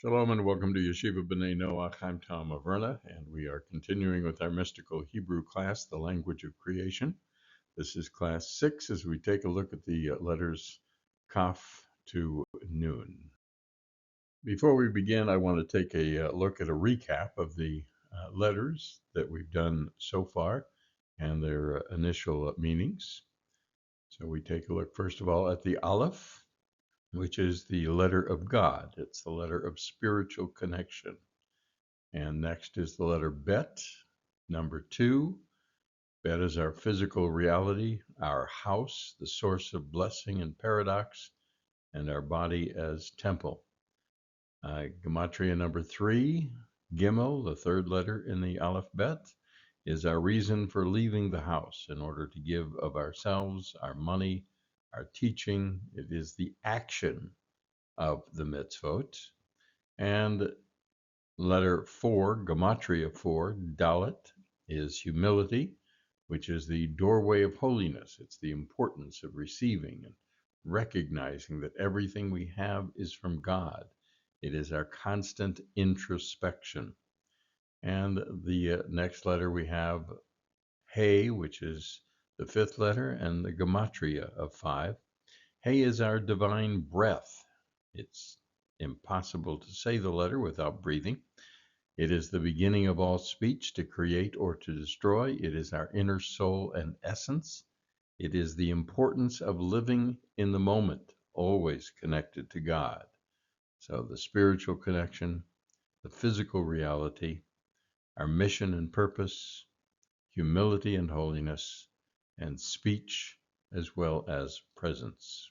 Shalom and welcome to Yeshiva B'nai Noach. I'm Tom Averna, and we are continuing with our mystical Hebrew class, The Language of Creation. This is class 6 as we take a look at the letters Kaf to Nun. Before we begin, I want to take a look at a recap of the letters that we've done so far and their initial meanings. So we take a look, first of all, at the Aleph, which is the letter of God. It's the letter of spiritual connection. And next is the letter Bet, number 2. Bet is our physical reality, our house, the source of blessing and paradox, and our body as temple. Gematria number 3, Gimel, the third letter in the Aleph-Bet, is our reason for leaving the house in order to give of ourselves, our money, our teaching. It is the action of the mitzvot. And letter 4, Gematria 4, Dalet, is humility, which is the doorway of holiness. It's the importance of receiving and recognizing that everything we have is from God. It is our constant introspection. And the next letter we have He, which is the 5th letter, and the Gematria of 5. He is our divine breath. It's impossible to say the letter without breathing. It is the beginning of all speech, to create or to destroy. It is our inner soul and essence. It is the importance of living in the moment, always connected to God. So the spiritual connection, the physical reality, our mission and purpose, humility and holiness, and speech as well as presence.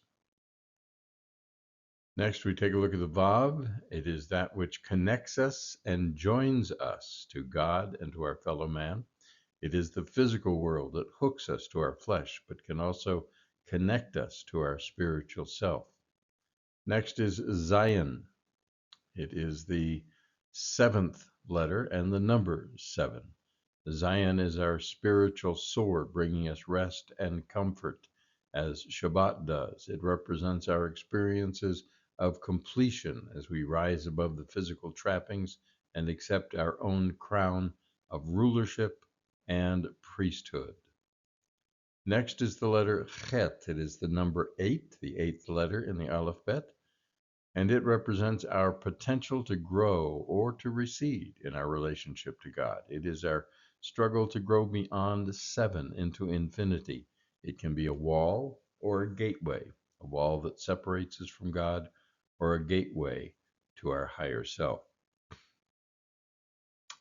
Next, we take a look at the Vav. It is that which connects us and joins us to God and to our fellow man. It is the physical world that hooks us to our flesh, but can also connect us to our spiritual self. Next is Zion. It is the 7th letter and the number 7. Zion is our spiritual sword, bringing us rest and comfort, as Chabad does. It represents our experiences of completion as we rise above the physical trappings and accept our own crown of rulership and priesthood. Next is the letter Chet. It is the number 8, the 8th letter in the Aleph-Bet, and it represents our potential to grow or to recede in our relationship to God. It is our struggle to grow beyond 7 into infinity. It can be a wall or a gateway, a wall that separates us from God, or a gateway to our higher self.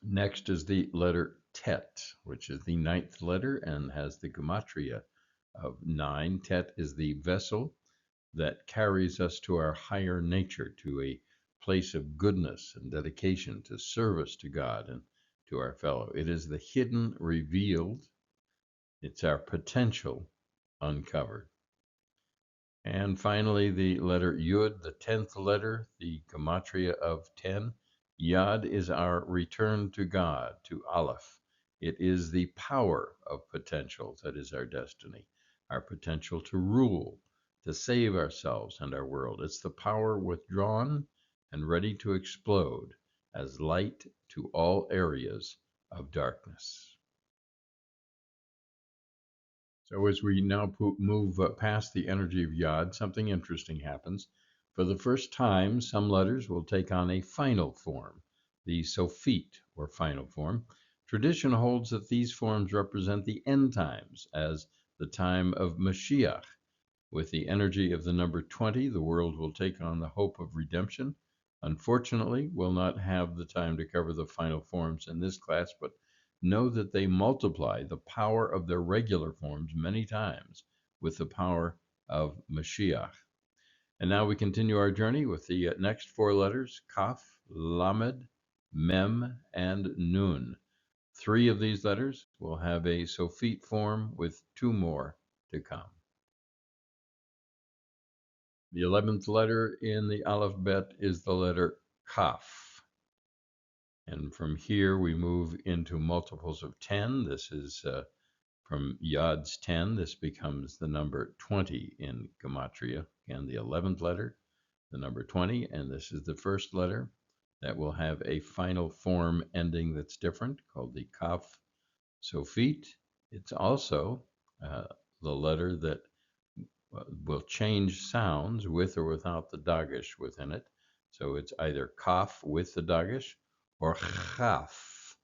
Next is the letter Tet, which is the 9th letter and has the Gematria of 9. Tet is the vessel that carries us to our higher nature, to a place of goodness and dedication, to service to God and to our fellow. It is the hidden revealed. It's our potential uncovered. And finally, the letter Yud, the 10th letter, the Gematria of 10. Yad is our return to God, to Aleph. It is the power of potential that is our destiny, our potential to rule, to save ourselves and our world. It's the power withdrawn and ready to explode as light to all areas of darkness. So as we now move past the energy of Yod, something interesting happens. For the first time, some letters will take on a final form, the Sophite, or final form. Tradition holds that these forms represent the end times, as the time of Mashiach. With the energy of the number 20, the world will take on the hope of redemption. Unfortunately, we'll not have the time to cover the final forms in this class, but know that they multiply the power of their regular forms many times with the power of Mashiach. And now we continue our journey with the next 4 letters, Kaf, Lamed, Mem, and Nun. 3 of these letters will have a Sophite form with 2 more to come. The 11th letter in the Aleph-Bet is the letter Kaf. And from here, we move into multiples of 10. This is from Yod's 10. This becomes the number 20 in Gematria. Again, the 11th letter, the number 20, and this is the first letter that will have a final form ending that's different called the Kaf Sofit. It's also uh, the letter that will change sounds with or without the dagesh within it. So it's either Kaf with the dagesh or Chaf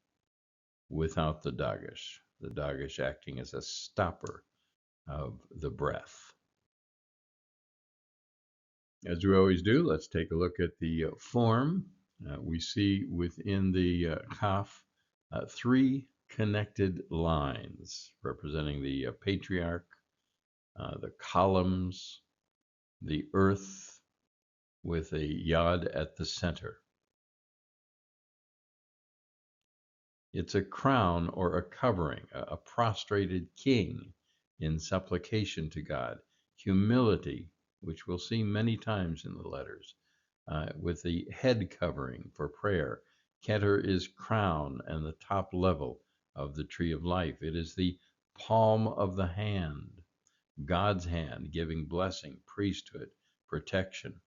without the dagesh acting as a stopper of the breath. As we always do, let's take a look at the form. We see within the Kaf three connected lines representing the patriarch, the columns, the earth with a yod at the center. It's a crown or a covering, a prostrated king in supplication to God, humility, which we'll see many times in the letters, with the head covering for prayer. Keter is crown and the top level of the tree of life. It is the palm of the hand, God's hand, giving blessing, priesthood, protection.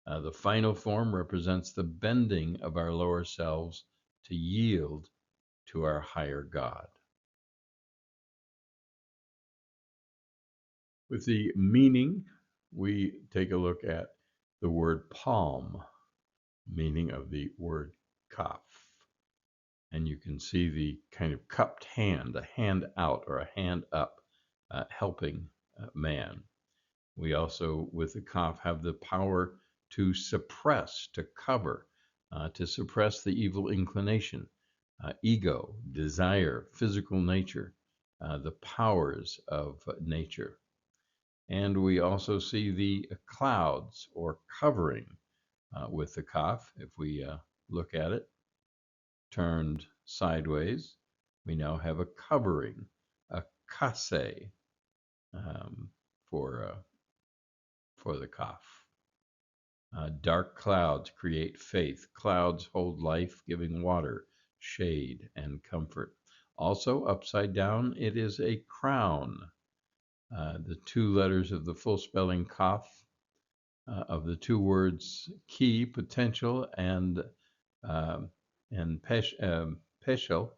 The final form represents the bending of our lower selves to yield to our higher God. With the meaning, we take a look at the word palm, meaning of the word kaf. And you can see the kind of cupped hand, a hand out or a hand up, helping man. We also, with the kaf, have the power to suppress, to cover, to suppress the evil inclination, ego, desire, physical nature, the powers of nature. And we also see the clouds or covering with the kaf. If we look at it turned sideways, we now have a covering, a kase, um, for the kaf. Dark clouds create faith. Clouds hold life, giving water, shade, and comfort. Also, upside down, it is a crown. The two letters of the full spelling kaf, of the two words ki, potential, and peshel,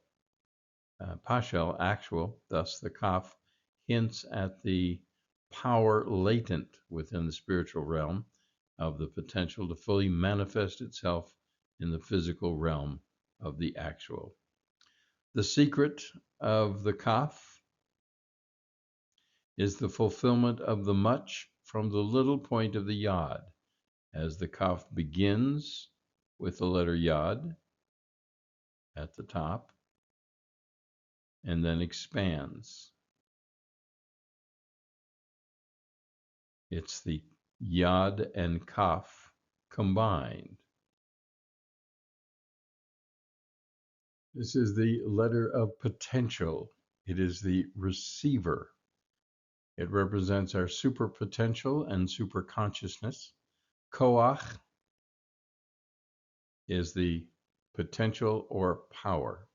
pashel, actual. Thus, the kaf hints at the power latent within the spiritual realm of the potential to fully manifest itself in the physical realm of the actual. The secret of the kaf is the fulfillment of the much from the little point of the yod, as the kaf begins with the letter yod at the top and then expands. It's the yod and kaf combined. This is the letter of potential. It is the receiver. It represents our super potential and super consciousness. Koach is the potential or power.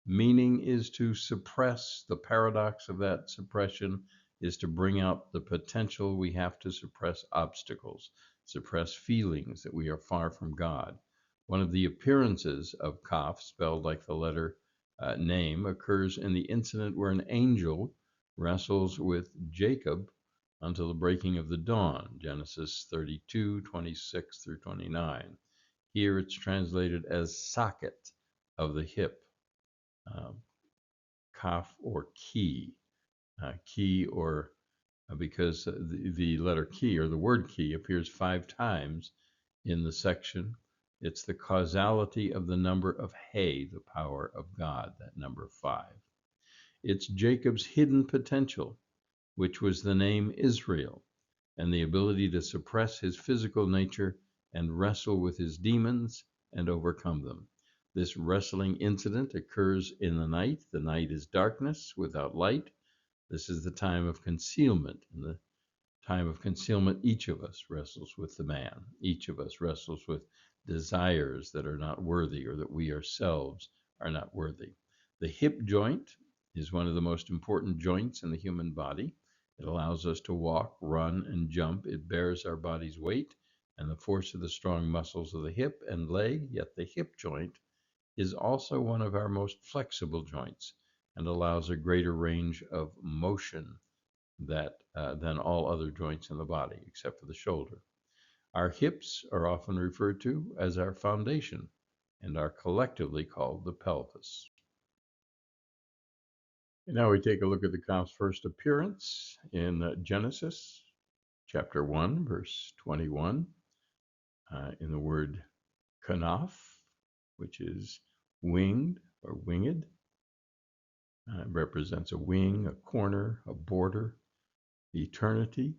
Meaning is to suppress. The paradox of that suppression is to bring out the potential. We have to suppress obstacles, suppress feelings that we are far from God. One of the appearances of Kaf, spelled like the letter name, occurs in the incident where an angel wrestles with Jacob until the breaking of the dawn, Genesis 32:26 through 29. Here it's translated as socket of the hip, kaf or key, or because the letter key or the word key appears 5 times in the section. It's the causality of the number of He, the power of God, that number 5. It's Jacob's hidden potential, which was the name Israel, and the ability to suppress his physical nature and wrestle with his demons and overcome them. This wrestling incident occurs in the night. The night is darkness without light. This is the time of concealment. In the time of concealment, each of us wrestles with the man. Each of us wrestles with desires that are not worthy or that we ourselves are not worthy. The hip joint is one of the most important joints in the human body. It allows us to walk, run, and jump. It bears our body's weight and the force of the strong muscles of the hip and leg, yet the hip joint is also one of our most flexible joints and allows a greater range of motion than all other joints in the body, except for the shoulder. Our hips are often referred to as our foundation and are collectively called the pelvis. And now we take a look at the Kaaf's first appearance in Genesis chapter 1, verse 21, in the word kanaf, which is winged or winged. Represents a wing, a corner, a border, eternity.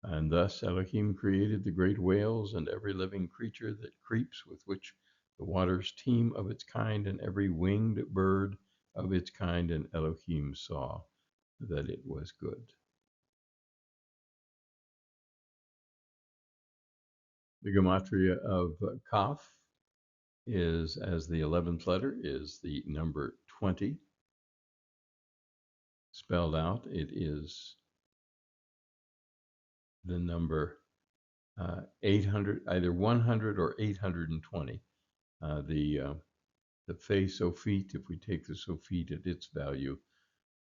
And thus Elohim created the great whales and every living creature that creeps, with which the waters teem of its kind, and every winged bird of its kind, and Elohim saw that it was good. The Gematria of Kaf is, as the 11th letter, is the number 20. Spelled out, it is the number 800, either 100 or 820. The Fey Sophite, if we take the Sophite at its value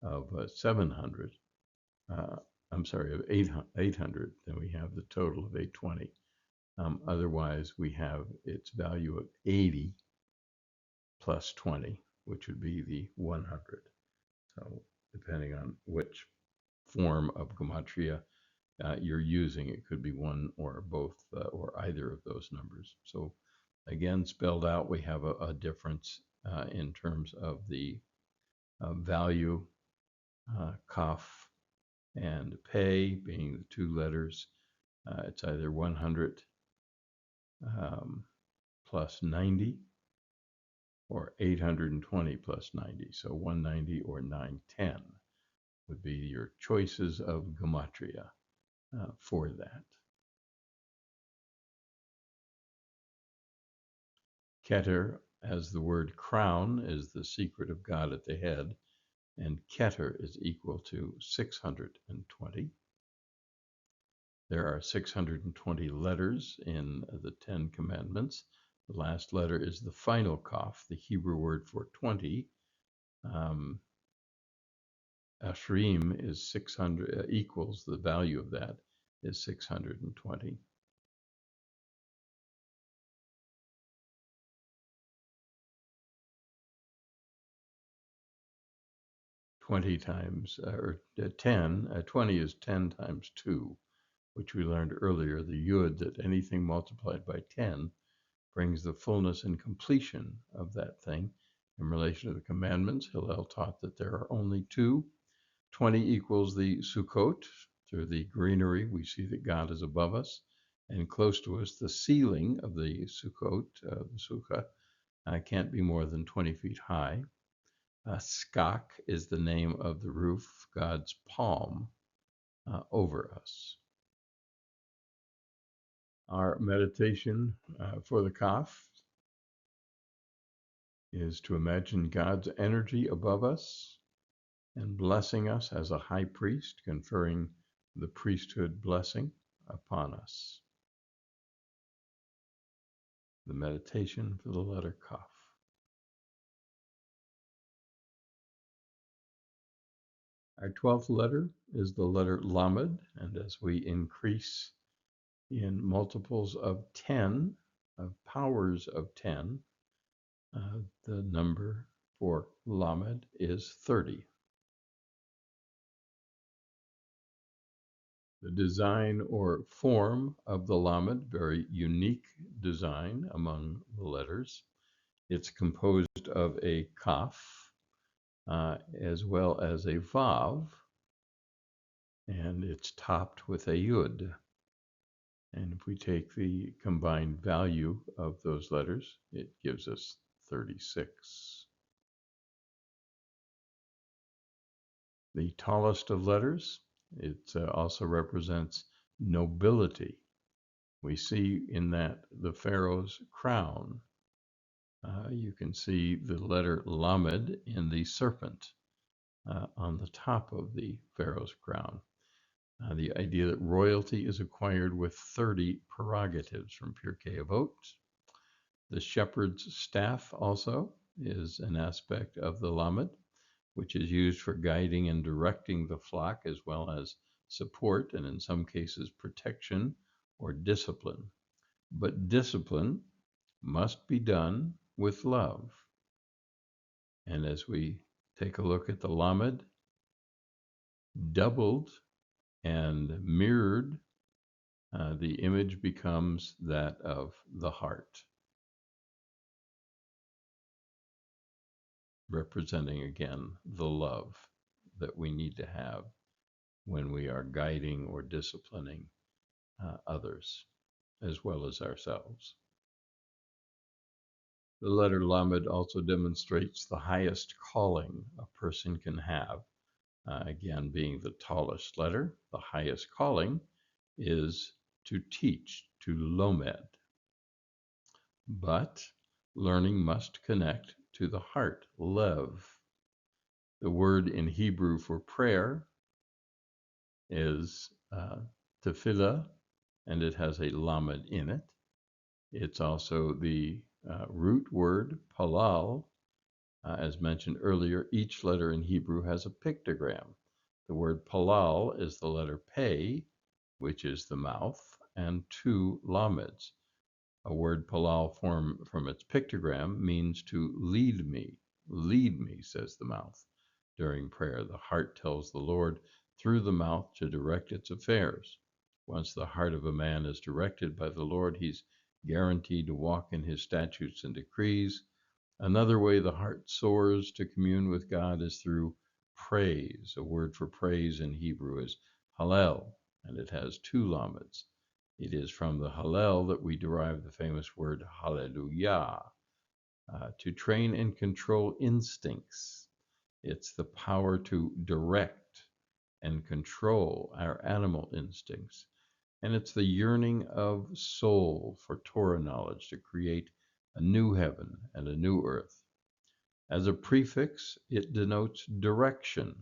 of 700, I'm sorry, of 800, then we have the total of 820. Otherwise, we have its value of 80 plus 20, which would be the 100. So depending on which form of Gematria you're using, it could be one or both or either of those numbers. So again, spelled out, we have a difference in terms of the value, Kaf and Pei being the two letters. It's either 100 plus 90 or 820 plus 90. So 190 or 910 would be your choices of Gematria for that. Keter, as the word crown, is the secret of God at the head, and Keter is equal to 620. There are 620 letters in the 10 Commandments. The last letter is the final Kaf, the Hebrew word for 20. Ashrim is 600, equals the value of that is 620. Twenty times, or 10, 20 is 10 times 2, which we learned earlier, the yud, that anything multiplied by 10 brings the fullness and completion of that thing. In relation to the commandments, Hillel taught that there are only two. 20 equals the Sukkot. Through the greenery, we see that God is above us, and close to us, the ceiling of the Sukkot, the Sukkah, can't be more than 20 feet high. Skak is the name of the roof, God's palm over us. Our meditation for the Kaf is to imagine God's energy above us and blessing us as a high priest, conferring the priesthood blessing upon us. The meditation for the letter Kaf. Our 12th letter is the letter Lamed, and as we increase in multiples of 10, of powers of 10, the number for Lamed is 30. The design or form of the Lamed, very unique design among the letters. It's composed of a Kaf as well as a Vav, and it's topped with a Yud. And if we take the combined value of those letters, it gives us 36. The tallest of letters, it also represents nobility. We see in that the Pharaoh's crown. You can see the letter Lamed in the serpent on the top of the Pharaoh's crown. The idea that royalty is acquired with 30 prerogatives from Pirkei Avot. The shepherd's staff also is an aspect of the Lamed, which is used for guiding and directing the flock as well as support and in some cases protection or discipline. But discipline must be done with love. And as we take a look at the Lamed, doubled and mirrored, the image becomes that of the heart, representing again the love that we need to have when we are guiding or disciplining others as well as ourselves. The letter Lamed also demonstrates the highest calling a person can have. Again, being the tallest letter, the highest calling is to teach, to lomed. But learning must connect to the heart, lev. The word in Hebrew for prayer is tefillah, and it has a lamed in it. It's also the root word palal. As mentioned earlier, each letter in Hebrew has a pictogram. The word palal is the letter pei, which is the mouth, and two lameds. A word palal formed from its pictogram means to lead me. Lead me, says the mouth. During prayer, the heart tells the Lord through the mouth to direct its affairs. Once the heart of a man is directed by the Lord, he's guaranteed to walk in his statutes and decrees. Another way the heart soars to commune with God is through praise. A word for praise in Hebrew is hallel, and it has two lameds. It is from the hallel that we derive the famous word hallelujah. To train and control instincts. It's the power to direct and control our animal instincts. And it's the yearning of soul for Torah knowledge to create a new heaven and a new earth. As a prefix, it denotes direction,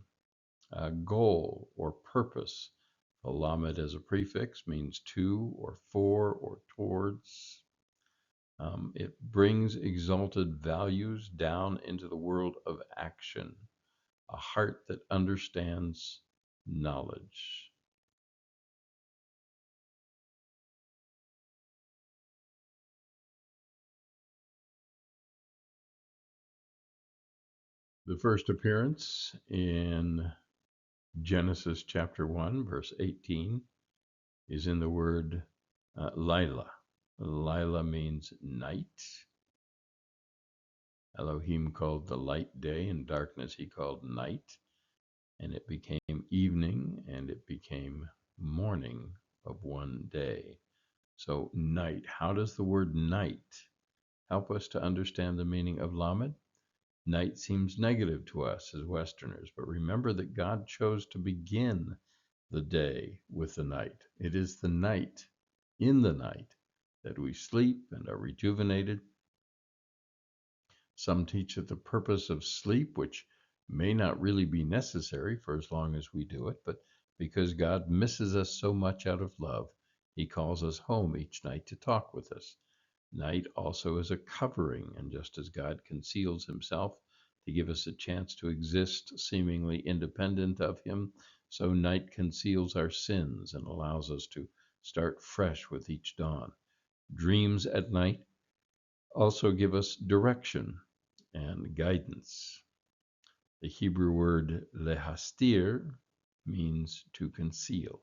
a goal, or purpose. The lamed as a prefix means to or for or towards. It brings exalted values down into the world of action, a heart that understands knowledge. The first appearance in Genesis chapter 1, verse 18, is in the word Lila. Lila means night. Elohim called the light day, and darkness he called night. And it became evening, and it became morning of one day. So night. How does the word night help us to understand the meaning of Lamed? Night seems negative to us as Westerners, but remember that God chose to begin the day with the night. It is the night, in the night, that we sleep and are rejuvenated. Some teach that the purpose of sleep, which may not really be necessary for as long as we do it, but because God misses us so much out of love, he calls us home each night to talk with us. Night also is a covering, and just as God conceals himself to give us a chance to exist seemingly independent of him, so night conceals our sins and allows us to start fresh with each dawn. Dreams at night also give us direction and guidance. The Hebrew word lehastir means to conceal.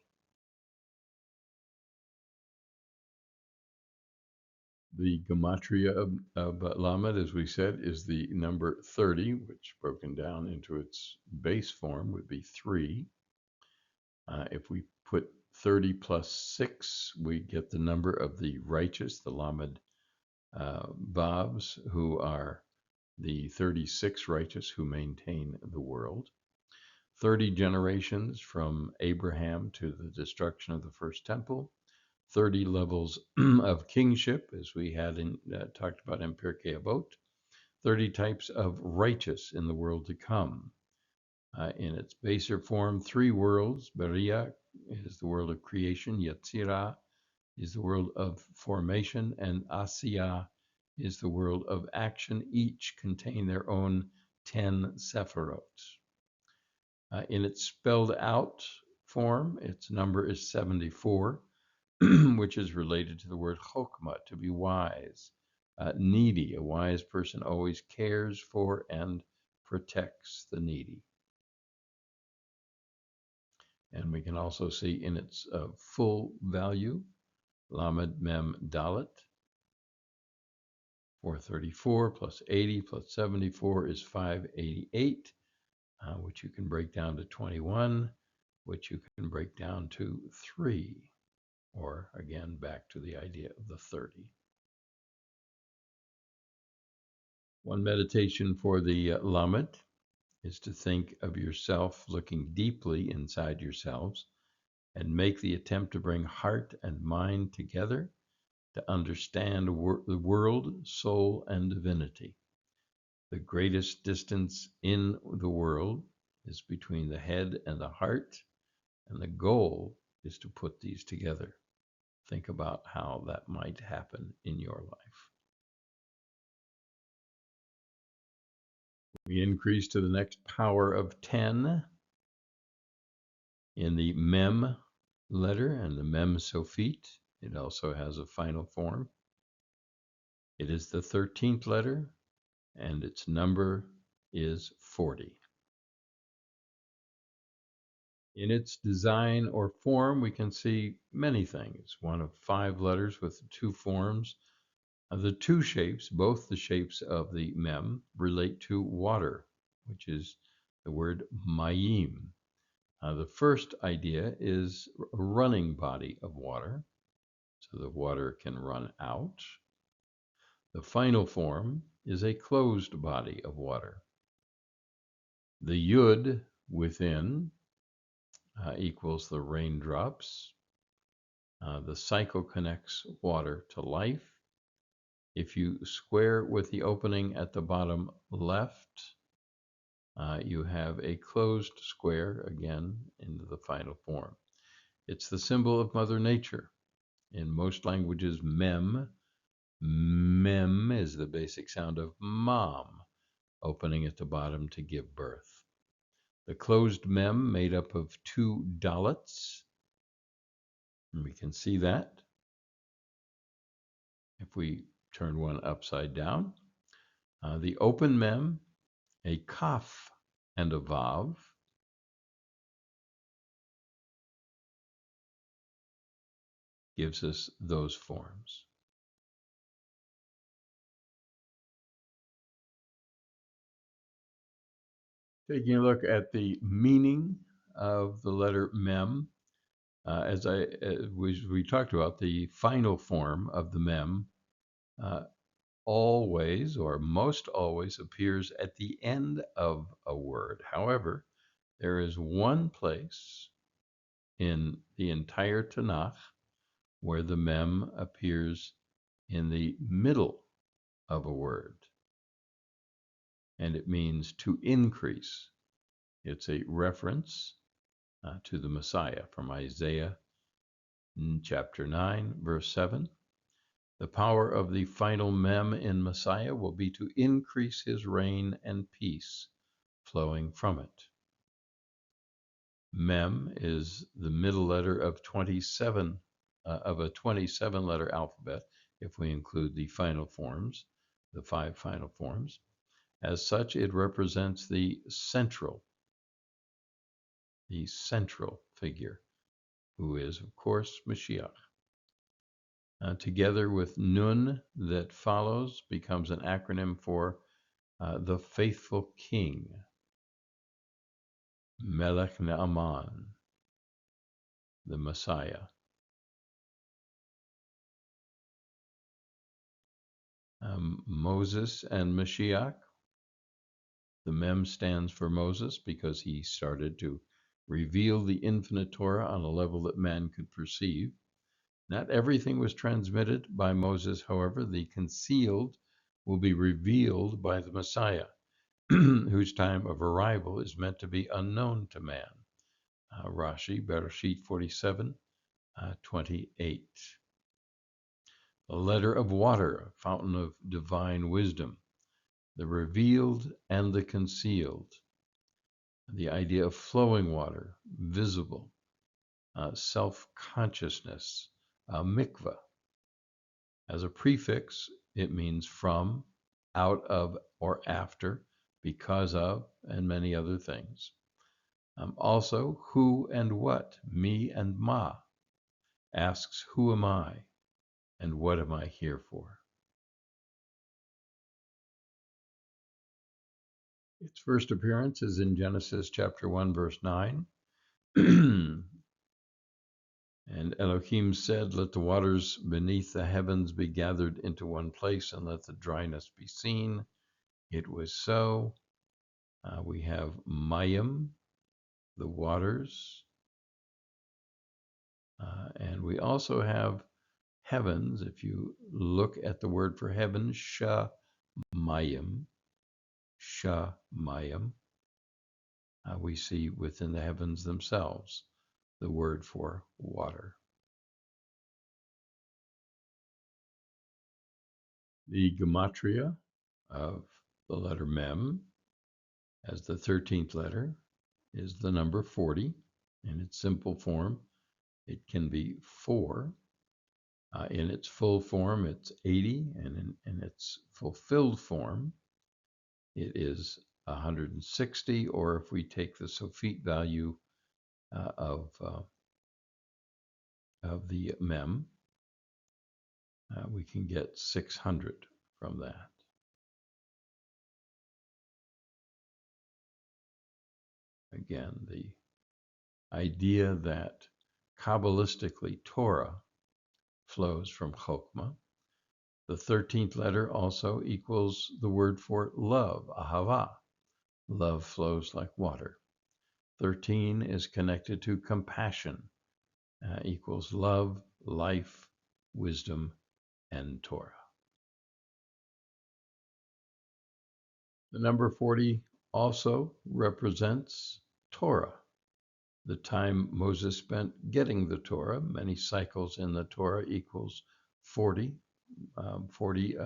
The Gematria of Lamed, as we said, is the number 30, which broken down into its base form would be 3. If we put 30 plus 6, we get the number of the righteous, the Lamed Vowels, who are the 36 righteous who maintain the world. 30 generations from Abraham to the destruction of the first temple. 30 levels of kingship, as we had talked about in Pirkei Avot. 30 types of righteous in the world to come. In its baser form, three worlds. Beria is the world of creation. Yetzirah is the world of formation. And Asiya is the world of action. Each contain their own 10 Sephirot. In its spelled out form, its number is 74, which is related to the word chokmah, to be wise. Needy, a wise person always cares for and protects the needy. And we can also see in its full value, Lamed Mem Dalet, 434 plus 80 plus 74 is 588, which you can break down to 21, which you can break down to 3, or again, back to the idea of the 30. One meditation for the Lamed is to think of yourself looking deeply inside yourselves and make the attempt to bring heart and mind together to understand the world, soul, and divinity. The greatest distance in the world is between the head and the heart, and the goal is to put these together. Think about how that might happen in your life. We increase to the next power of 10 in the Mem letter and the Mem Sophit. It also has a final form. It is the 13th letter, and its number is 40. In its design or form, we can see many things. One of 5 letters with 2 forms. The 2 shapes, both the shapes of the Mem, relate to water, which is the word mayim. The first idea is a running body of water, so the water can run out. The final form is a closed body of water. The yud within equals the raindrops. The cycle connects water to life. If you square with the opening at the bottom left, you have a closed square again into the final form. It's the symbol of Mother Nature. In most languages, mem is the basic sound of mom, opening at the bottom to give birth. The closed mem made up of 2 dalets, and we can see that if we turn one upside down. The open mem, a kaf and a vav, gives us those forms. Taking a look at the meaning of the letter mem, as we talked about, the final form of the mem always or most always appears at the end of a word. However, there is one place in the entire Tanakh where the mem appears in the middle of a word, and it means to increase. It's a reference to the Messiah from Isaiah chapter 9, verse 7. The power of the final mem in Messiah will be to increase his reign and peace flowing from it. Mem is the middle letter of 27 of a 27-letter alphabet, if we include the final forms, the 5 final forms. As such, it represents the central figure, who is, of course, Mashiach. Together with Nun that follows, becomes an acronym for the faithful king, Melech Naaman, the Messiah. Moses and Mashiach. The Mem stands for Moses because he started to reveal the infinite Torah on a level that man could perceive. Not everything was transmitted by Moses, however. The concealed will be revealed by the Messiah. whose time of arrival is meant to be unknown to man. Rashi, Bereshit 47, 28. The letter of water, a fountain of divine wisdom, the revealed and the concealed. The idea of flowing water, visible, self-consciousness, mikvah. As a prefix, it means from, out of, or after, because of, and many other things. Also, who and what, me and ma, asks, who am I, and what am I here for? Its first appearance is in Genesis chapter 1, verse 9. And Elohim said, let the waters beneath the heavens be gathered into one place, and let the dryness be seen. It was so. We have Mayim, the waters. And we also have heavens. If you look at the word for heaven, Shamayim, we see within the heavens themselves the word for water. The Gematria of the letter Mem as the 13th letter is the number 40. In its simple form, it can be 4. In its full form, it's 80, and in its fulfilled form, it is 160, or if we take the Sophite value of the Mem, we can get 600 from that. Again, the idea that Kabbalistically Torah flows from Chokmah. The 13th letter also equals the word for love, ahava. Love flows like water. 13 is connected to compassion, equals love, life, wisdom, and Torah. The number 40 also represents Torah, the time Moses spent getting the Torah. Many cycles in the Torah equals 40.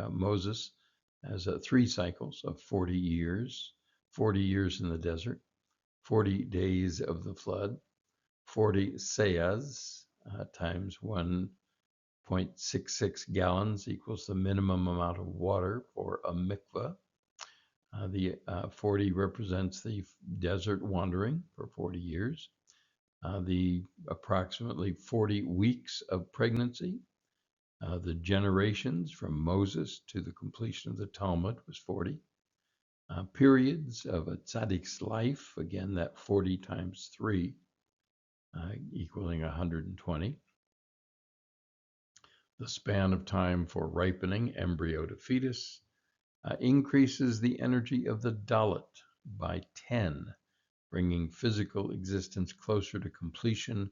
Moses has 3 cycles of 40 years, 40 years in the desert, 40 days of the flood, 40 seahs times 1.66 gallons equals the minimum amount of water for a mikvah. The 40 represents the desert wandering for 40 years. The approximately 40 weeks of pregnancy. The generations from Moses to the completion of the Talmud was 40. Periods of a tzaddik's life, again, that 40 times 3, equaling 120. The span of time for ripening, embryo to fetus, increases the energy of the Dalet by 10, bringing physical existence closer to completion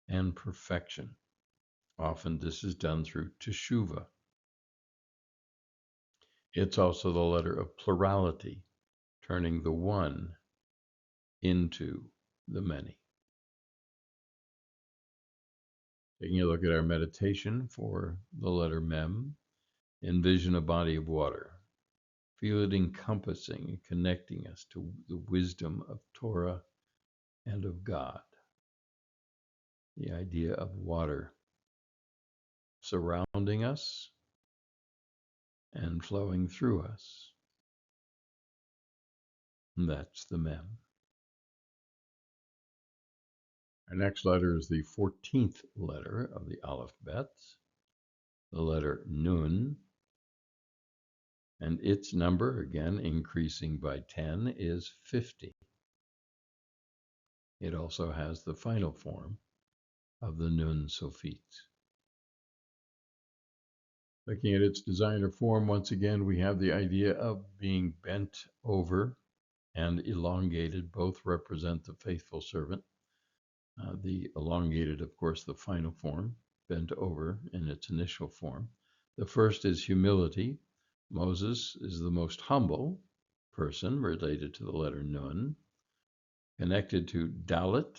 and perfection. Often this is done through teshuvah. It's also the letter of plurality, turning the one into the many. Taking a look at our meditation for the letter Mem, envision a body of water. Feel it encompassing and connecting us to the wisdom of Torah and of God. The idea of water surrounding us and flowing through us. And that's the Mem. Our next letter is the 14th letter of the Aleph-Beis, the letter Nun, and its number, again increasing by 10, is 50. It also has the final form of the Nun Sophite. Looking at its design or form, once again, we have the idea of being bent over and elongated. Both represent the faithful servant. The elongated, of course, the final form, bent over in its initial form. The first is humility. Moses is the most humble, person related to the letter Nun, connected to Dalet.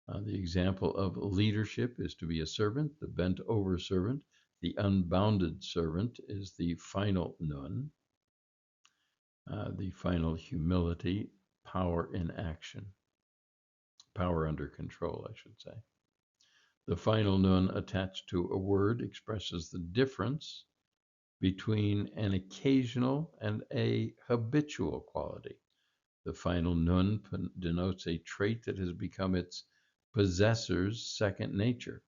The example of leadership is to be a servant, the bent over servant. The unbounded servant is the final Nun, the final humility, power in action, power under control, I should say. The final Nun attached to a word expresses the difference between an occasional and a habitual quality. The final Nun denotes a trait that has become its possessor's second nature.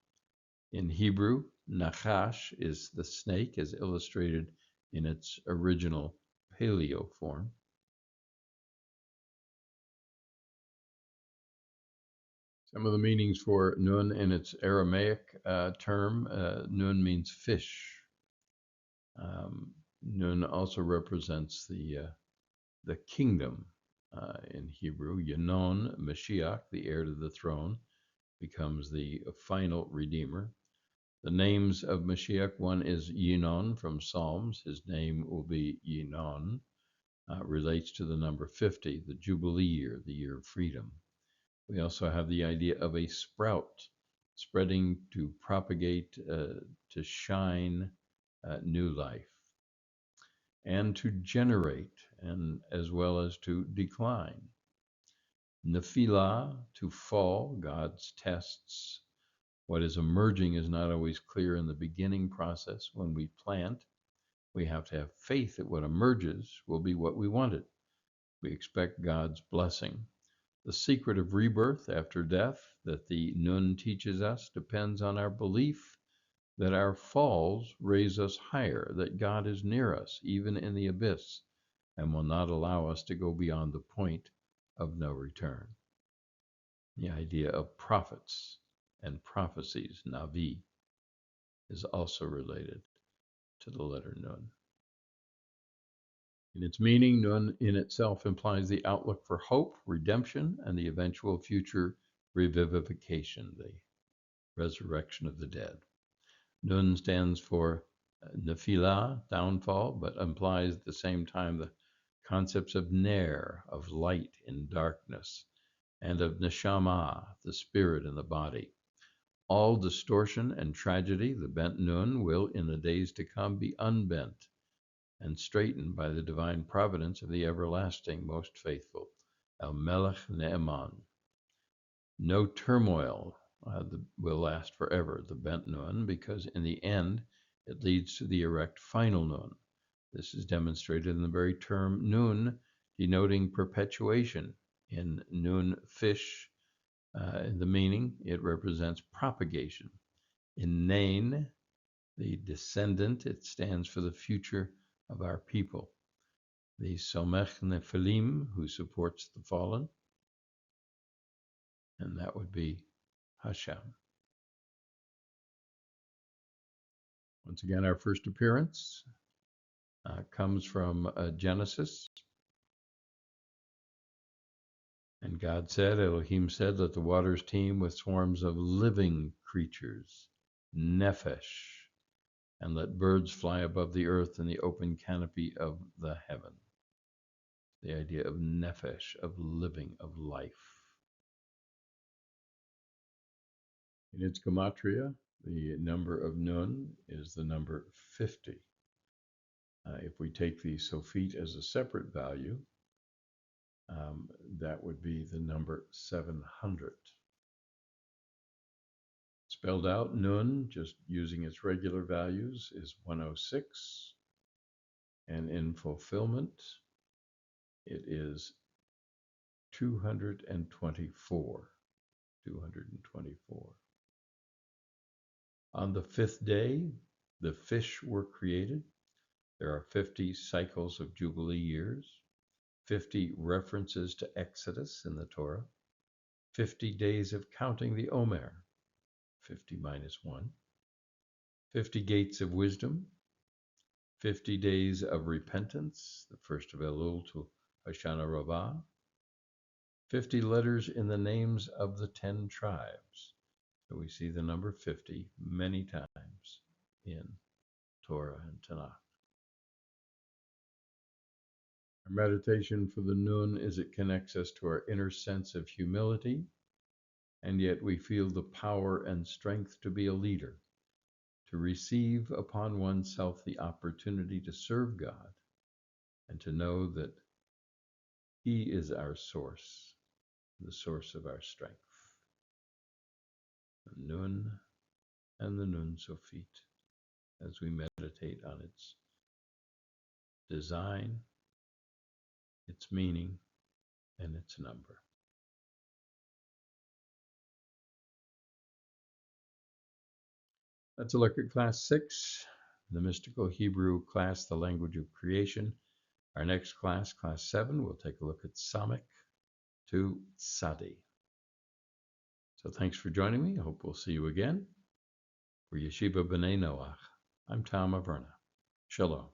In Hebrew, Nachash is the snake as illustrated in its original paleo form. Some of the meanings for Nun in its Aramaic term, Nun means fish. Nun also represents the kingdom in Hebrew. Yenon, Mashiach, the heir to the throne, becomes the final redeemer. The names of Mashiach, one is Yinon from Psalms. His name will be Yinon, relates to the number 50, the Jubilee year, the year of freedom. We also have the idea of a sprout, spreading to propagate, to shine new life, and to generate, and as well as to decline. Nephilah, to fall, God's tests. What is emerging is not always clear in the beginning process. When we plant, we have to have faith that what emerges will be what we wanted. We expect God's blessing. The secret of rebirth after death that the Nun teaches us depends on our belief that our falls raise us higher, that God is near us, even in the abyss, and will not allow us to go beyond the point of no return. The idea of prophets and prophecies, Navi, is also related to the letter Nun. In its meaning, Nun in itself implies the outlook for hope, redemption, and the eventual future revivification, the resurrection of the dead. Nun stands for Nephilah, downfall, but implies at the same time the concepts of Ner, of light in darkness, and of Neshama, the spirit in the body. All distortion and tragedy, the bent Nun, will in the days to come be unbent and straightened by the divine providence of the everlasting, most faithful, El Melech Ne'eman. No turmoil will last forever, the bent Nun, because in the end it leads to the erect final Nun. This is demonstrated in the very term Nun, denoting perpetuation. In Nun, fish, in the meaning, it represents propagation. In Nain, the descendant, it stands for the future of our people. The Somech Nephilim, who supports the fallen, and that would be Hashem. Once again, our first appearance comes from Genesis. And God said, Elohim said, let the waters teem with swarms of living creatures, nephesh, and let birds fly above the earth in the open canopy of the heaven. The idea of nephesh, of living, of life. In its Gematria, the number of Nun is the number 50. If we take the Sophit as a separate value, that would be the number 700. Spelled out, Nun, just using its regular values, is 106. And in fulfillment, it is 224. 224. On the fifth day, the fish were created. There are 50 cycles of Jubilee years, 50 references to Exodus in the Torah, 50 days of counting the Omer, 50 minus 1, 50 gates of wisdom, 50 days of repentance, the first of Elul to Hoshana Rabbah, 50 letters in the names of the 10 tribes. So we see the number 50 many times in Torah and Tanakh. Our meditation for the Nun is it connects us to our inner sense of humility, and yet we feel the power and strength to be a leader, to receive upon oneself the opportunity to serve God, and to know that He is our source, the source of our strength. The Nun and the Nun Sofit, as we meditate on its design, its meaning, and its number. Let's look at Class 6, the Mystical Hebrew class, the language of creation. Our next class, Class 7, we'll take a look at Samech to Tzadi. So thanks for joining me. I hope we'll see you again. For Yeshiva B'nai Noach, I'm Tom Averna. Shalom.